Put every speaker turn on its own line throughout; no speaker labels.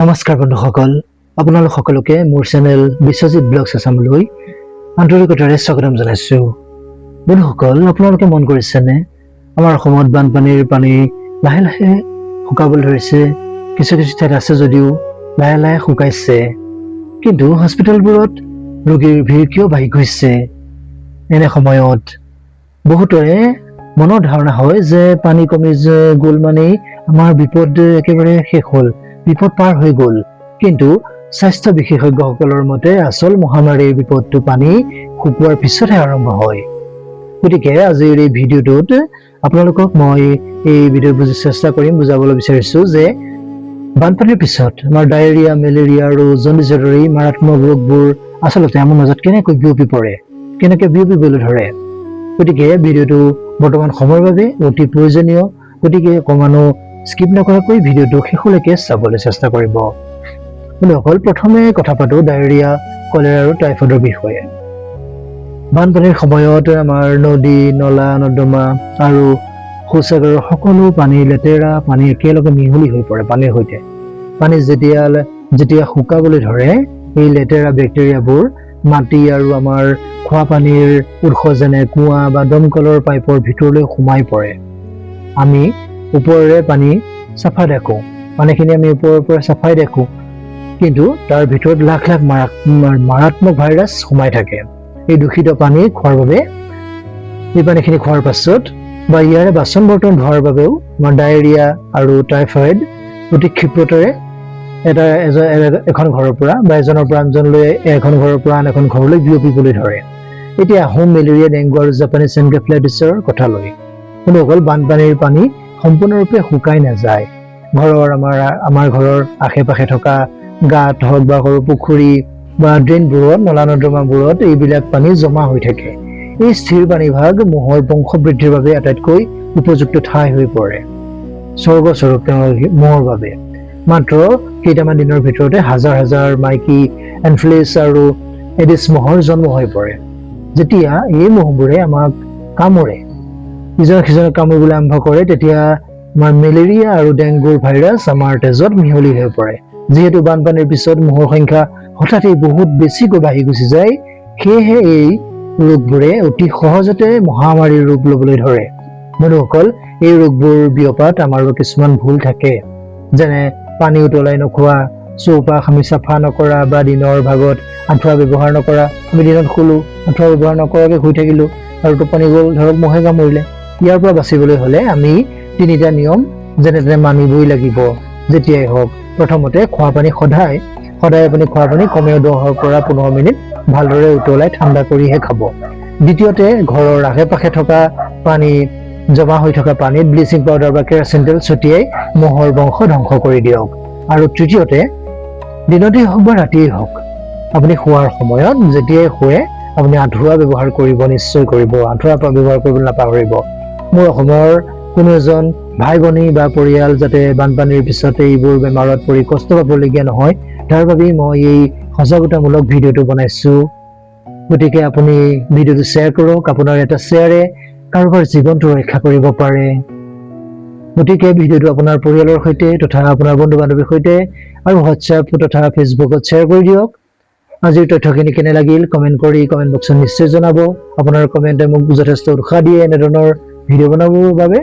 নমস্কাৰ বন্ধুসকল, আপোনালোক সকলোকে মোৰ চেনেল বিশ্বজিৎ ব্লগছ আছামলৈ আন্তৰিকতাৰে স্বাগতম জনাইছোঁ। বন্ধুসকল, আপোনালোকে মন কৰিছেনে আমাৰ অসমত বানপানীৰ পানী লাহে লাহে শুকাবলৈ ধৰিছে। কিছু কিছু ঠাইত আছে যদিও লাহে লাহে শুকাইছে, কিন্তু হস্পিটেলবোৰত ৰোগীৰ ভিৰ কিয় বাঢ়ি গৈছে? এনে সময়ত বহুতৰে মনৰ ধাৰণা হয় যে পানী কমি গ'ল মানেই আমাৰ বিপদ একেবাৰে শেষ হ'ল, বিপদ পাৰ হৈ গ'ল। কিন্তু স্বাস্থ্য বিশেষজ্ঞসকলৰ মতে আচল মহামাৰীৰ বিপদটো পানী শুকোৱাৰ পিছতহে আৰম্ভ হয়। গতিকে আজিৰ এই ভিডিঅ'টোত আপোনালোকক মই এই ভিডিঅ'ত চেষ্টা কৰিম বুজাবলৈ বিচাৰিছোঁ যে বানপানীৰ পিছত আমাৰ ডায়েৰিয়া, মেলেৰিয়া আৰু জণ্ডিছৰ দৰে মাৰাত্মক ৰোগবোৰ আচলতে আমাৰ মাজত কেনেকৈ বিয়পি পৰে, কেনেকৈ বিয়পিবলৈ ধৰে। গতিকে ভিডিঅ'টো বৰ্তমান সময়ৰ বাবে অতি প্ৰয়োজনীয়। গতিকে অকণমানো স্কিপ নকৰাকৈ ভিডিঅ'টো শেষলৈকে চাবলৈ চেষ্টা কৰিব। বন্ধুসকল, প্ৰথমে কথা পাতোঁ ডায়েৰিয়া, কলেৰা আৰু টাইফয়েডৰ বিষয়ে। বানপানীৰ সময়ত আমাৰ নদী, নলা, নৰ্দমা আৰু শৌচাগাৰৰ সকলো পানী, লেতেৰা পানী একেলগে মিহলি হৈ পৰে পানীৰ সৈতে। পানী যেতিয়া শুকাবলৈ ধৰে, এই লেতেৰা বেক্টেৰিয়াবোৰ মাটি আৰু আমাৰ খোৱা পানীৰ উৎস যেনে কুঁৱা বা দমকলৰ পাইপৰ ভিতৰলৈ সোমাই পৰে। আমি ওপৰেৰে পানী চাফা দেখোঁ, পানীখিনি আমি ওপৰৰ পৰা চাফাই দেখোঁ, কিন্তু তাৰ ভিতৰত লাখ লাখ মাৰাত্মক ভাইৰাছ সোমাই থাকে। এই দূষিত পানী খোৱাৰ বাবে, এই পানীখিনি খোৱাৰ পাছত বা ইয়াৰে বাচন বৰ্তন ধোৱাৰ বাবেও আমাৰ ডায়েৰিয়া আৰু টাইফয়েড অতি ক্ষিপ্ৰতাৰে এখন ঘৰৰ পৰা বা এজনৰ পৰা আনজনলৈ, এখন ঘৰৰ পৰা আন এখন ঘৰলৈ বিয়পিবলৈ ধৰে। এতিয়া আহোঁ মেলেৰিয়া, ডেংগু আৰু জাপানীজ এনকেফেলাইটিছৰ কথালৈ। বন্ধুসকল, বানপানীৰ পানী সম্পূৰ্ণৰূপে শুকাই নাযায়। আমাৰ ঘৰৰ আশে পাশে থকা গাঁত হওক বা সৰু পুখুৰী বা ড্ৰেইনবোৰত, নলা নৰ্দমাবোৰত এইবিলাক পানী জমা হৈ থাকে। এই স্থিৰ পানীভাগ মহৰ বংশ বৃদ্ধিৰ বাবে আটাইতকৈ উপযুক্ত ঠাই হৈ পৰে, স্বৰ্গস্বৰূপ মহৰ বাবে। মাত্ৰ কেইটামান দিনৰ ভিতৰতে হাজাৰ হাজাৰ মাইকী এনফ্লেছ আৰু এডিছ মহৰ জন্ম হৈ পৰে। যেতিয়া এই মহবোৰে আমাক কামোৰে, ইজনে সিজনক কামুৰিবলৈ আৰম্ভ কৰে, তেতিয়া আমাৰ মেলেৰিয়া আৰু ডেংগুৰ ভাইৰাছ আমাৰ তেজত মিহলি হৈ পৰে। যিহেতু বানপানীৰ পিছত মহৰ সংখ্যা হঠাতে বহুত বেছিকৈ বাঢ়ি গুচি যায়, সেয়েহে এই ৰোগবোৰে অতি সহজতে মহামাৰীৰ ৰূপ ল'বলৈ ধৰে। বন্ধুসকল, এই ৰোগবোৰ বিয়পাত আমাৰো কিছুমান ভুল থাকে, যেনে পানী উতলাই নোখোৱা, চৌপাশ আমি চাফা নকৰা বা দিনৰ ভাগত আঁঠুৱা ব্যৱহাৰ নকৰা। আমি দিনত শুলো, আঁঠুৱা ব্যৱহাৰ নকৰাকৈ শুই থাকিলোঁ আৰু টোপনি গ'ল, ধৰক মহে কামুৰিলে। ইয়াৰ পৰা বাচিবলৈ হ'লে আমি তিনিটা নিয়ম যেনে তেনে মানিবই লাগিব। যেতিয়াই হওক, প্ৰথমতে খোৱাপানী সদায় আপুনি খোৱাপানী কমেও 10 পৰা 15 মিনিট ভালদৰে উতলাই ঠাণ্ডা কৰিহে খাব। দ্বিতীয়তে, ঘৰৰ আশে পাশে থকা পানী, জমা হৈ থকা পানীত ব্লিচিং পাউডাৰ বা কেৰাচিন তেল ছটিয়াই মহৰ বংশ ধ্বংস কৰি দিয়ক। আৰু তৃতীয়তে, দিনতেই হওক বা ৰাতিয়েই হওক, আপুনি শোৱাৰ সময়ত যেতিয়াই শুৱে আপুনি আঁঠুৱা ব্যৱহাৰ কৰিব, নিশ্চয় কৰিব। আঁঠুৱা ব্যৱহাৰ কৰিবলৈ নাপাহৰিব। মোৰ অসমৰ কোনো এজন ভাই ভনী বা পৰিয়াল যাতে বানপানীৰ পিছতে এইবোৰ বেমাৰত পৰি কষ্ট পাবলগীয়া নহয়, তাৰ বাবেই মই এই সজাগতামূলক ভিডিঅ'টো বনাইছোঁ। গতিকে আপুনি ভিডিঅ'টো শ্বেয়াৰ কৰক। আপোনাৰ এটা শ্বেয়াৰে কাৰোবাৰ জীৱনটো ৰক্ষা কৰিব পাৰে। গতিকে ভিডিঅ'টো আপোনাৰ পৰিয়ালৰ সৈতে তথা আপোনাৰ বন্ধু বান্ধৱীৰ সৈতে আৰু হোৱাটছএপ তথা ফেচবুকত শ্বেয়াৰ কৰি দিয়ক। আজিৰ তথ্যখিনি কেনে লাগিল কমেণ্ট কৰি কমেণ্ট বক্সত নিশ্চয় জনাব। আপোনাৰ কমেণ্টে মোক যথেষ্ট উৎসাহ দিয়ে এনেধৰণৰ ভিডিঅ' বনাবৰ বাবে।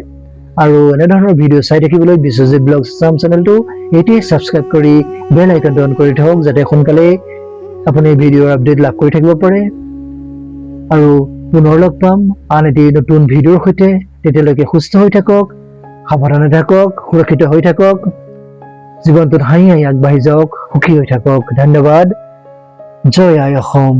আৰু এনেধৰণৰ ভিডিঅ' চাই থাকিবলৈ বিশ্বজিৎ ব্লগছ আছাম চেনেলটো এতিয়াই ছাবস্ক্ৰাইব কৰি বেল আইকনটো অন কৰি থওক, যাতে সোনকালে আপুনি ভিডিঅ'ৰ আপডেট লাভ কৰি থাকিব পাৰে। আৰু পুনৰ লগ পাম আন এটি নতুন ভিডিঅ'ৰ সৈতে। তেতিয়ালৈকে সুস্থ হৈ থাকক, সাৱধানে থাকক, সুৰক্ষিত হৈ থাকক, জীৱনটোত হাঁহি হাঁহি আগবাঢ়ি যাওক, সুখী হৈ থাকক। ধন্যবাদ। জয় আই অসম।